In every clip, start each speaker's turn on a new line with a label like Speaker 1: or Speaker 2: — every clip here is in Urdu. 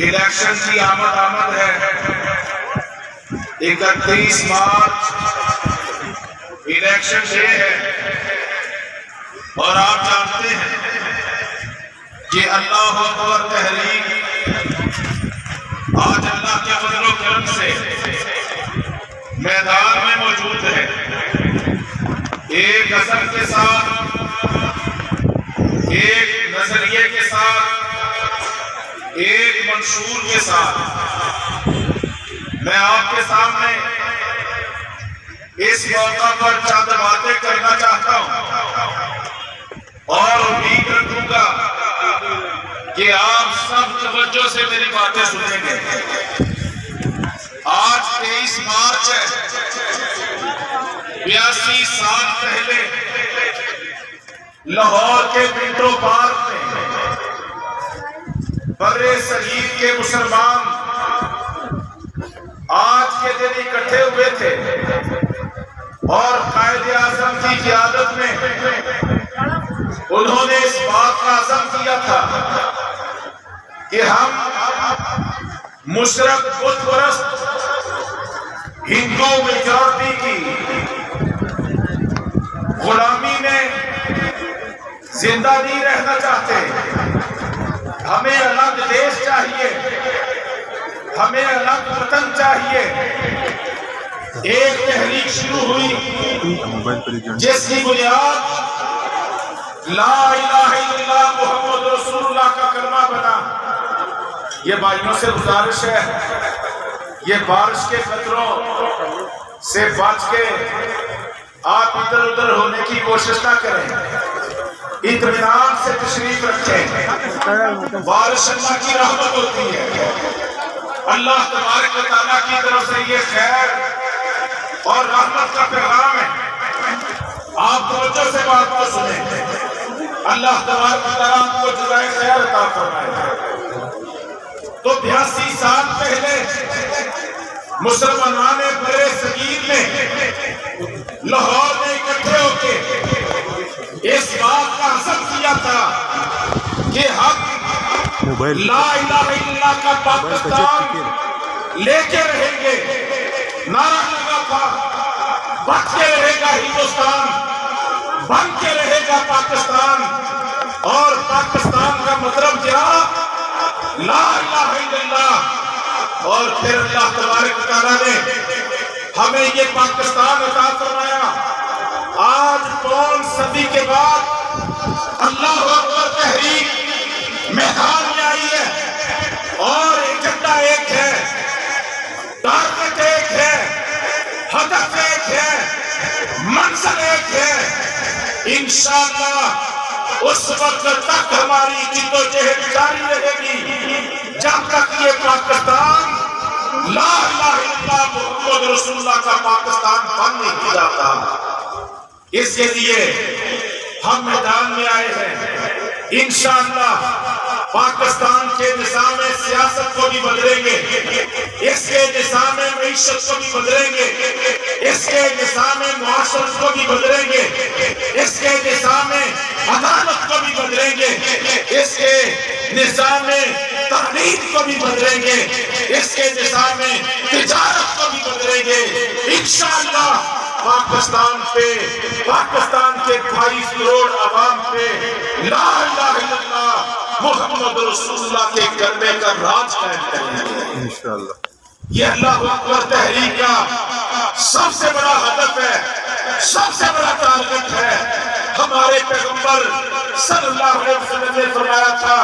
Speaker 1: الیکشن کی آمد ہے 31 مارچ الیکشن ڈے ہے اور آپ جانتے ہیں کہ اللہ اکبر تحریک آج اللہ کے فضل و کرم سے میدان میں موجود ہے. ایک عزم کے ساتھ، ایک نظریے کے ساتھ، ایک منشور کے ساتھ میں آپ کے سامنے اس موقع پر چند باتیں کرنا چاہتا ہوں اور امید رکھوں گا کہ آپ سب توجہ سے میری باتیں سنیں گے. آج 23 مارچ ہے. 82 سال پہلے لاہور کے منٹو پارک میں برے صغیر کے مسلمان آج کے دن اکٹھے ہوئے تھے اور قائد اعظم کی قیادت میں انہوں نے اس بات کا عزم کیا تھا کہ ہم مشرق بت پرست ہندو میجورٹی کی غلامی میں زندہ نہیں رہنا چاہتے. ہمیں الگ دیش چاہیے، ہمیں الگ وطن چاہیے. ایک تحریک شروع ہوئی جس کی بنیاد لا الہ الا اللہ محمد رسول اللہ کا کلمہ بنا. یہ بھائیوں سے گزارش ہے، یہ بارش کے قطروں سے بچ کے آپ ادھر ادھر ہونے کی کوشش نہ کریں، اطمینان سے تشریف رکھیں. بارش اللہ کی رحمت ہوتی ہے. اللہ تبارک و تعالیٰ کی طرف سے یہ خیر اور رحمت کا پیغام ہے. آپ توجہ سے بات کو سنیں. اللہ تبارک و تعالیٰ آپ کو جزائے خیر عطا فرمائے. تو 82 سال پہلے مسلمانان برے صغیر میں لاہور میں اکٹھے ہو کے اس بات کا عزم کیا تھا کہ ہم لا الہ الا اللہ کا پاکستان لے کے رہیں گے. نعرہ لگا تھا بچ کے رہے گا ہندوستان، بن کے رہے گا پاکستان. اور پاکستان کا مطلب کیا؟ لا الہ الا اللہ. اور پھر اللہ تبارک و تعالیٰ نے ہمیں یہ پاکستان عطا فرمایا. آج 5 صدی کے بعد اللہ اکبر تحریک میدان میں آئی ہے اور ایجنڈا ایک ہے، ٹارگٹ ایک ہے، ہدف ایک ہے، منزل ایک ہے. انشاءاللہ اس وقت تک ہماری جدوجہد جاری رہے گی جب تک یہ پاکستان لا الہ الا اللہ محمد رسول اللہ کا پاکستان بن نہیں جاتا. اس کے لیے ہم میدان میں آئے ہیں. انشاءاللہ پاکستان کے نظام سیاست کو بھی بدلیں گے، اس کے نظام معیشت کو بھی بدلیں گے، اس کے نظام معاشرت کو بھی بدلیں گے، اس کے نظام عدالت کو بھی بدلیں گے، اس کے نظام تعلیم کو بھی بدلیں گے، اس کے نظام تجارت کو بھی بدلیں گے. انشاءاللہ پاکستان پہ، پاکستان کے 22 کروڑ عوام پہ لا الہ الا اللہ محمد رسول اللہ کے کلمے کا راج قائم کریں گے انشاءاللہ. یہ اللہ اکبر تحریک کا سب سے بڑا ہدف ہے، سب سے بڑا ٹارگٹ ہے. ہمارے پیغمبر صلی اللہ علیہ وسلم نے فرمایا تھا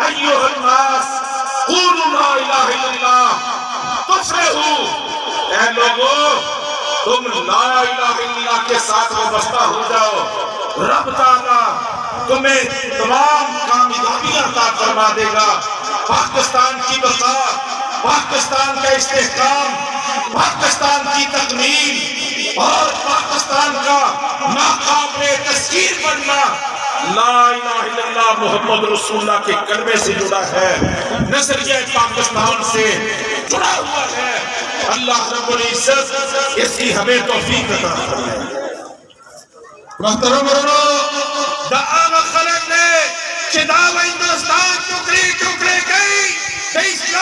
Speaker 1: ایھا الناس قولوا لا الہ الا اللہ تفلحوا. اے لوگوں تم لا الہ الا اللہ کے ساتھ وابستہ ہو جاؤ، رب تعالیٰ تمہیں تمام کامیابیاں عطا فرما دے گا. پاکستان کی بقا، پاکستان کا استحکام، پاکستان کی تکمیل اور پاکستان کا ناقابل تسخیر بننا لا الہ الا اللہ محمد رسول اللہ کے کلمے سے جڑا ہے، نظریہ پاکستان سے جڑا ہوا ہے. اللہ رب العزت اس کی ہمیں توفیق عطا فرمائے. محترم دا آغا خلق نے کہ دا ہندوستان ٹکڑے ٹکڑے گئی، دا اسلام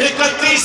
Speaker 1: 31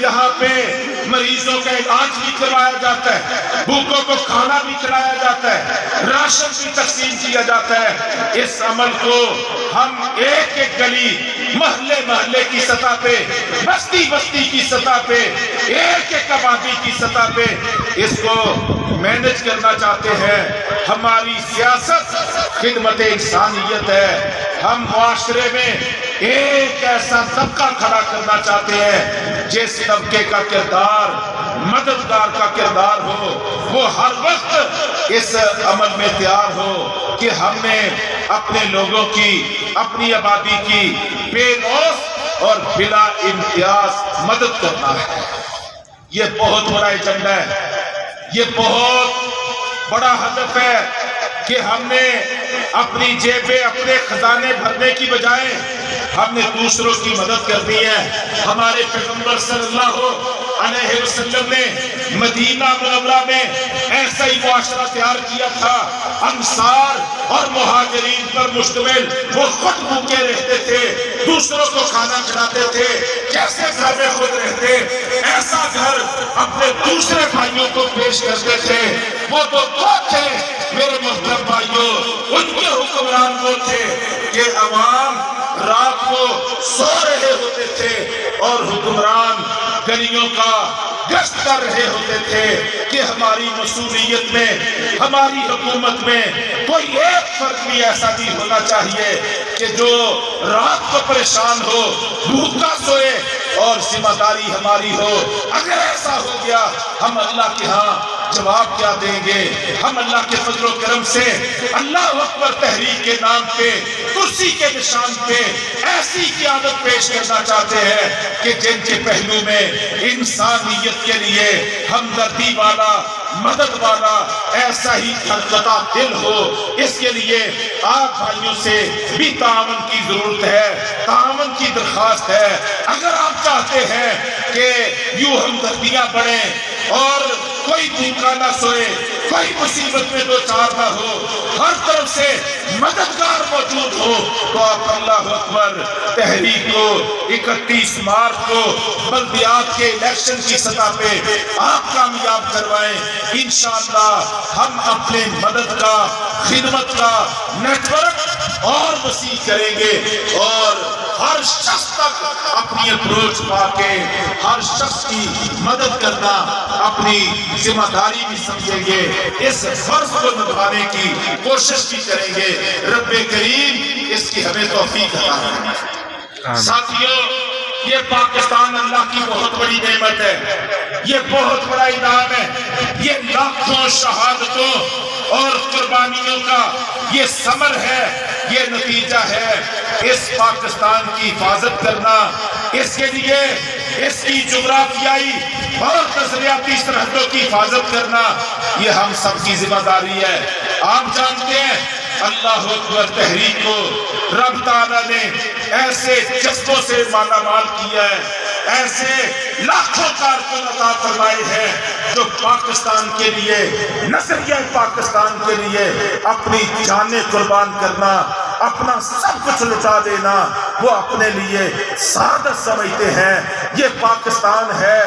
Speaker 1: یہاں پہ مریضوں کا علاج بھی کروایا جاتا ہے، بھوکوں کو کھانا بھی کھلایا جاتا ہے، راشن بھی تقسیم کیا جاتا ہے۔ اس عمل کو ہم ایک ایک گلی، محلے محلے کی سطح پہ، بستی بستی کی سطح پہ، ایک ایک آبادی کی سطح پہ اس کو مینج کرنا چاہتے ہیں۔ ہماری سیاست خدمت انسانیت ہے۔ ہم معاشرے میں ایک ایسا طبقہ کھڑا کرنا چاہتے ہیں جس طبقے کا کردار مددگار کا کردار ہو، وہ ہر وقت اس عمل میں تیار ہو کہ ہم نے اپنے لوگوں کی، اپنی آبادی کی بے لوث اور بلا امتیاز مدد کرنا ہے۔ یہ بہت بڑا ایجنڈا ہے، یہ بہت بڑا ہدف ہے کہ ہم نے اپنی جیبیں، اپنے خزانے بھرنے کی بجائے ہم نے دوسروں کی مدد کرنی ہے۔ ہمارے پیغمبر صلی اللہ علیہ وسلم نے مدینہ منورہ میں ایسا ہی معاشرہ تیار کیا تھا، انصار اور مہاجرین پر مشتمل۔ وہ خود بھوکے رہتے تھے، دوسروں کو کھانا کھلاتے تھے، جیسے گھر میں خود رہتے ایسا گھر اپنے دوسرے بھائیوں کو پیش کرتے تھے۔ وہ تو تھے میرے محترم بھائیوں، ان کے حکمران وہ تھے کہ عوام رات کو سو رہے ہوتے تھے اور حکمران گلیوں کا گشت کر رہے ہوتے تھے کہ ہماری مسئولیت میں، ہماری حکومت میں کوئی ایک فرد بھی ایسا نہیں ہونا چاہیے کہ جو رات کو پریشان ہو، بھوکا سوئے اور ذمہ داری ہماری ہو۔ اگر ایسا ہو گیا ہم اللہ کے ہاں جواب کیا دیں گے؟ ہم اللہ کے فضل و کرم سے اللہ اکبر تحریک کے نام پہ، کرسی کے نشان پہ ایسی قیادت پیش کرنا چاہتے ہیں کہ جن کے پہلو میں انسانیت کے لیے ہمدردی والا، مدد والا ایسا ہی دھڑکتا دل ہو۔ اس کے لیے آپ بھائیوں سے بھی تعاون کی ضرورت ہے، تعاون کی درخواست ہے۔ اگر آپ چاہتے ہیں کہ یوں ہمدردیاں بڑھیں اور کوئی بھوکا نہ سوئے، کوئی مصیبت میں دو چار نہ ہو، ہر طرف سے مددگار موجود ہو، تو آپ اللہ اکبر تحریک کو 31 مارچ کو بلدیات کے الیکشن کی سطح پہ آپ کامیاب کروائیں۔ انشاءاللہ ہم اپنے مدد کا، خدمت کا نیٹ ورک اور وسیع کریں گے اور ہر شخص تک اپنی اپروچ پا کے ہر شخص کی مدد کرنا اپنی ذمہ داری بھی سمجھیں گے، اس فرض کو نبھانے کی کوشش بھی کریں گے۔ رب کریم اس کی ہمیں توفیق عطا فرمائے۔ ساتھیوں، یہ پاکستان اللہ کی بہت بڑی نعمت ہے، یہ بہت بڑا انعام ہے، یہ لاکھوں شہادتوں اور قربانیوں کا یہ ثمر ہے، یہ نتیجہ ہے۔ اس پاکستان کی حفاظت کرنا، اس کے لیے اس کی جغرافیائی اور نظریاتی سرحدوں کی حفاظت کرنا، یہ ہم سب کی ذمہ داری ہے۔ آپ جانتے ہیں اللہ اکبر تحریک کو رب تعالیٰ نے ایسے جذبوں سے مالا مال کیا ہے، ایسے لاکھوں کارکن عطا فرمائے ہیں جو پاکستان کے لیے، نظریہ پاکستان کے لیے اپنی جانیں قربان کرنا، اپنا سب کچھ لٹا دینا وہ اپنے لیے سعادت سمجھتے ہیں۔ یہ پاکستان ہے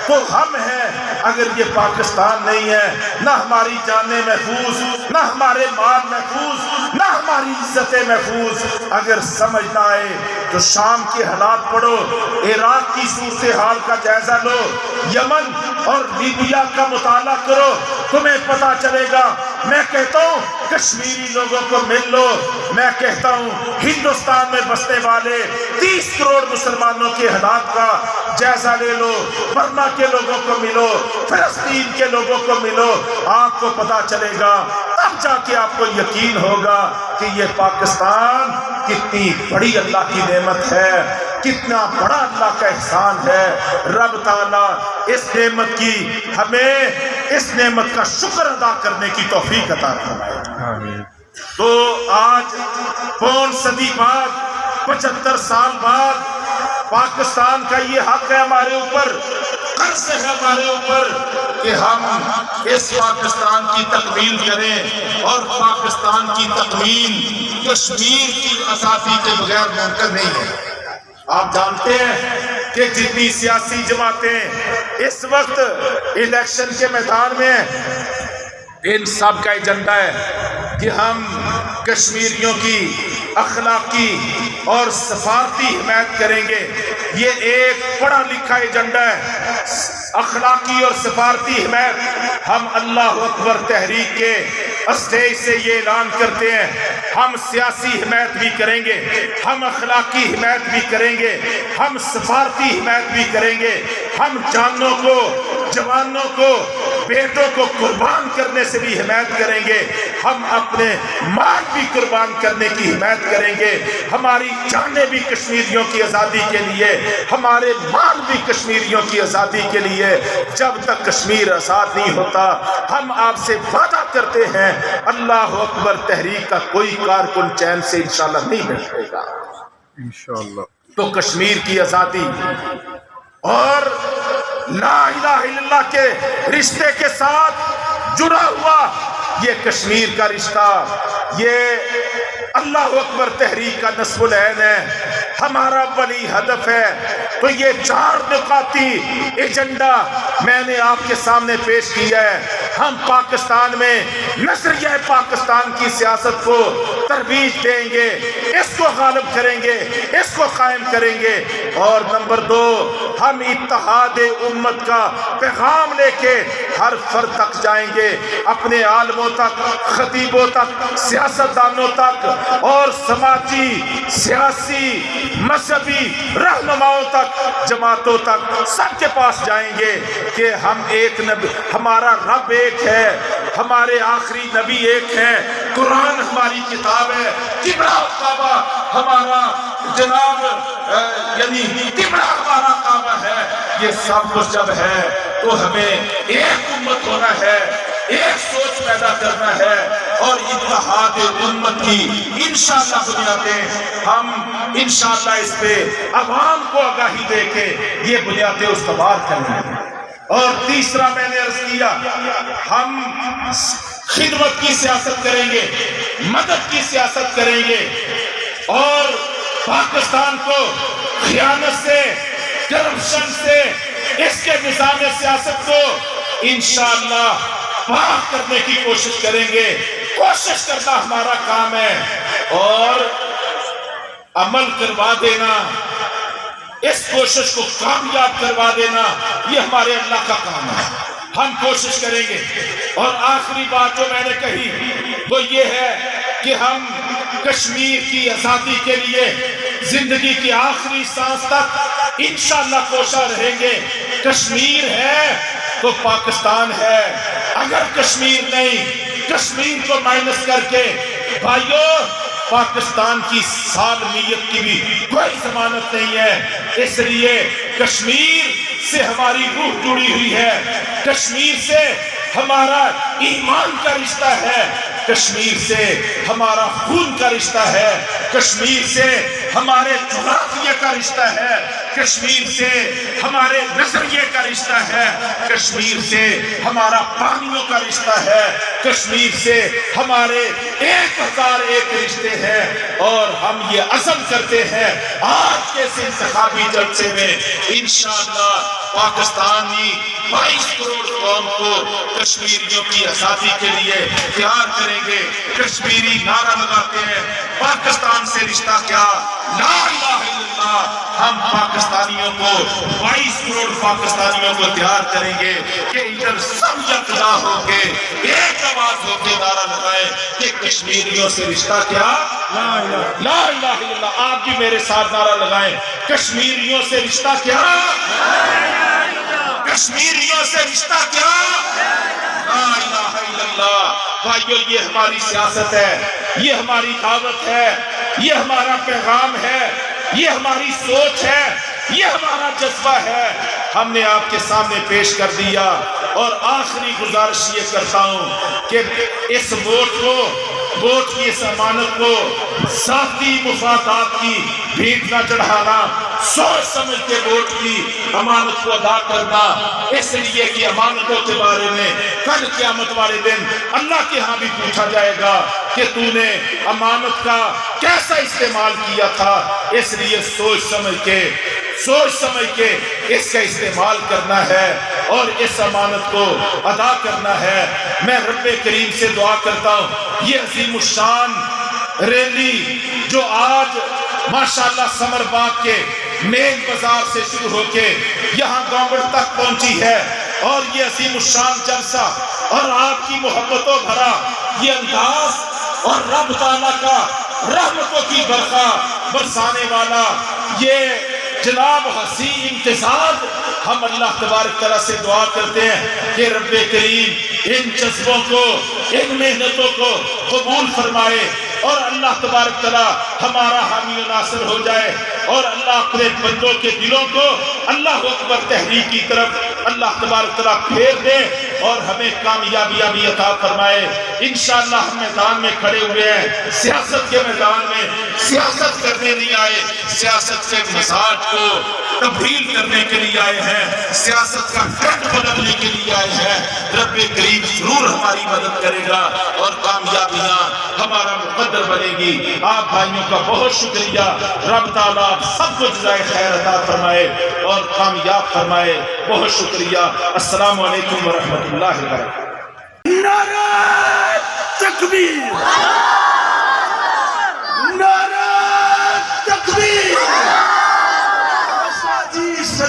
Speaker 1: تو ہم ہیں، اگر یہ پاکستان نہیں ہے نہ ہماری جانیں محفوظ، نہ ہمارے مال محفوظ، نہ ہماری عزتیں محفوظ۔ اگر سمجھ نہ آئے تو شام کے حالات پڑھو، عراق کی صورتحال کا جائزہ لو، یمن اور لیبیا کا مطالعہ کرو، تمہیں پتا چلے گا۔ میں کہتا ہوں کشمیری لوگوں کو مل لو، میں کہتا ہوں ہندوستان میں بسنے والے 30 کروڑ مسلمانوں کے حالات کا جائزہ لے لو، برما کے لوگوں کو ملو، فلسطین کے لوگوں کو ملو، آپ کو پتا چلے گا، تب جا کے آپ کو یقین ہوگا کہ یہ پاکستان کتنی بڑی اللہ کی نعمت ہے، کتنا بڑا اللہ کا احسان ہے۔ رب تعالیٰ اس نعمت کی، ہمیں اس نعمت کا شکر ادا کرنے کی توفیق عطا فرمائے۔ تو آج پون صدی بعد، 75 سال بعد پاکستان کا یہ حق ہے ہمارے اوپر، قرض ہے ہمارے اوپر کہ ہم اس پاکستان کی تکمیل کریں، اور پاکستان کی تکمیل کشمیر کی آزادی کے بغیر ممکن نہیں ہے۔ آپ جانتے ہیں کہ جتنی سیاسی جماعتیں اس وقت الیکشن کے میدان میں ہیں، ان سب کا ایجنڈا ہے کہ ہم کشمیریوں کی اخلاقی اور سفارتی حمایت کریں گے۔ یہ ایک پڑھا لکھا ایجنڈا ہے، اخلاقی اور سفارتی حمایت۔ ہم اللہ اکبر تحریک کے اسٹیج سے یہ اعلان کرتے ہیں، ہم سیاسی حمایت بھی کریں گے، ہم اخلاقی حمایت بھی کریں گے، ہم سفارتی حمایت بھی کریں گے، ہم جانوں کو، جوانوں کو، بیٹوں کو قربان کرنے سے بھی حمایت کریں گے، ہم اپنے مال بھی قربان کرنے کی حمایت کریں گے، ہماری جانیں بھی کشمیریوں کی آزادی کے لیے، ہمارے مال بھی کشمیریوں کی آزادی کے لیے۔ جب تک کشمیر آزاد نہیں ہوتا، ہم آپ سے وعدہ کرتے ہیں اللہ اکبر تحریک کا کوئی کارکن چین سے انشاءاللہ نہیں بیٹھے گا انشاءاللہ۔ تو کشمیر کی آزادی اور لا الہ الا اللہ کے رشتے کے ساتھ جڑا ہوا یہ کشمیر کا رشتہ، یہ اللہ اکبر تحریک کا نصب العین ہے، ہمارا بڑی ہدف ہے۔ تو یہ 4 نکاتی ایجنڈا میں نے آپ کے سامنے پیش کیا ہے۔ ہم پاکستان میں نظریہ پاکستان کی سیاست کو ترویج دیں گے، اس کو غالب کریں گے، اس کو قائم کریں گے۔ اور نمبر 2، ہم اتحاد امت کا پیغام لے کے ہر فرد تک جائیں گے، اپنے عالموں تک، خطیبوں تک، سیاستدانوں تک اور سماجی، سیاسی، مذہبی رہنماؤں تک، جماعتوں تک، سب کے پاس جائیں گے کہ ہم ایک نبی، ہمارا رب ایک ہے، ہمارے آخری نبی ایک ہے، قرآن ہماری کتاب ہے، قبلہ کعبہ ہمارا جناب یعنی قبلہ ہمارا کعبہ ہے۔ یہ سب کچھ جب ہے تو ہمیں ایک امت ہونا ہے، ایک سوچ پیدا کرنا ہے، اور اتحاد امت کی انشاءاللہ بنیادیں ہم انشاءاللہ اس پہ عوام کو آگاہی دے کے یہ بنیادیں استوار کریں گے۔ اور تیسرا میں نے عرض کیا، ہم خدمت کی سیاست کریں گے، مدد کی سیاست کریں گے، اور پاکستان کو خیانت سے، کرپشن سے، اس کے نظام سیاست کو انشاءاللہ پاک کرنے کی کوشش کریں گے۔ کوشش کرنا ہمارا کام ہے، اور عمل کروا دینا، اس کوشش کو کامیاب کروا دینا، یہ ہمارے اللہ کا کام ہے۔ ہم کوشش کریں گے۔ اور آخری بات جو میں نے کہی وہ یہ ہے کہ ہم کشمیر کی آزادی کے لیے زندگی کی آخری سانس تک انشاءاللہ کوشاں رہیں گے۔ کشمیر ہے تو پاکستان ہے، اگر کشمیر نہیں، کشمیر کو مائنس کر کے بھائیو پاکستان کی سالمیت کی بھی کوئی ضمانت نہیں ہے۔ اس لیے کشمیر سے ہماری روح جڑی ہوئی ہے، کشمیر سے ہمارا ایمان کا رشتہ ہے، کشمیر سے ہمارا خون کا رشتہ ہے، کشمیر سے ہمارے جغرافیہ کا رشتہ ہے، کشمیر سے ہمارے نظریے کا رشتہ ہے، کشمیر سے ہمارا پانیوں کا رشتہ ہے، کشمیر سے ہمارے 1001 رشتے ہیں۔ اور ہم یہ عزم کرتے ہیں آج کے اس انتخابی جلسے میں انشاءاللہ پاکستانی 22 کروڑ قوم کو کشمیریوں کی آزادی کے لیے تیار کریں گے۔ کشمیری نعرہ لگاتے ہیں، پاکستان سے رشتہ کیا، لا الہ الا اللہ۔ ہم پاکستانیوں کو 22 کروڑ پاکستانیوں کو تیار کریں گے کہ ادھر سب یکجا ہو کے ایک آواز ہو کے نعرہ لگائیں کہ کشمیریوں سے رشتہ کیا، لا الہ الا اللہ۔ آپ بھی میرے ساتھ نعرہ لگائیں، کشمیریوں سے رشتہ کیا، کشمیریوں سے رشتہ کیا، لا الہ الا اللہ۔ بھائیو یہ ہماری سیاست ہے، یہ ہماری دعوت ہے، یہ ہمارا پیغام ہے، یہ ہماری سوچ ہے، یہ ہمارا جذبہ ہے، ہم نے آپ کے سامنے پیش کر دیا۔ اور آخری گزارش یہ کرتا ہوں کہ اس ووٹ کی اس امانت کو ذاتی مفادات کی بھیٹ نہ چڑھانا، سوچ سمجھ کے ووٹ کی امانت کو ادا کرنا، اس لیے کہ امانتوں کے بارے میں کل قیامت والے دن اللہ کے ہاں بھی پوچھا جائے گا کہ تو نے امانت کا کیسا استعمال کیا تھا۔ اس لیے سوچ سمجھ کے سوچ سمجھ کے اس کا استعمال کرنا ہے اور اس امانت کو ادا کرنا ہے۔ میں رب کریم سے دعا کرتا ہوں یہ عظیم الشان ریلی جو آج ماشاءاللہ سمر باغ کے مین بازار سے شروع ہو کے یہاں گامبڑ تک پہنچی ہے، اور یہ عظیم الشان جلسہ اور آپ کی محبتوں بھرا یہ انداز اور رب تعالیٰ کا رحمتوں کی برسانے والا یہ جناب حسین امتزاج، ہم اللہ تبارک تعالیٰ سے دعا کرتے ہیں کہ رب کریم ان جذبوں کو، ان محنتوں کو قبول فرمائے، اور اللہ تبارک تعالیٰ ہمارا حامی و ناصر ہو جائے، اور اللہ اپنے بندوں کے دلوں کو اللہ اکبر تحریک کی طرف اللہ تبارک تعالیٰ پھیر دے اور ہمیں کامیابیاں بھی عطا فرمائے۔ انشاءاللہ ہم میدان میں کھڑے ہوئے ہیں، سیاست کے میدان میں سیاست کرنے نہیں آئے، سیاست کے مزاج کو تبدیل کرنے کے لیے آئے ہیں، سیاست کا ٹرینڈ بدلنے کے لیے آئے ہیں۔ رب کریم ضرور ہماری مدد کرے گا اور کامیابیاں ہمارا مقدر بنے گی۔ آپ بھائیوں کا بہت شکریہ، رب تعالیٰ سب کو جزائے خیر عطا فرمائے اور کامیاب فرمائے۔ بہت شکریہ۔ السلام علیکم ورحمۃ اللہ وبرکاتہ۔
Speaker 2: نعرہ تکبیر!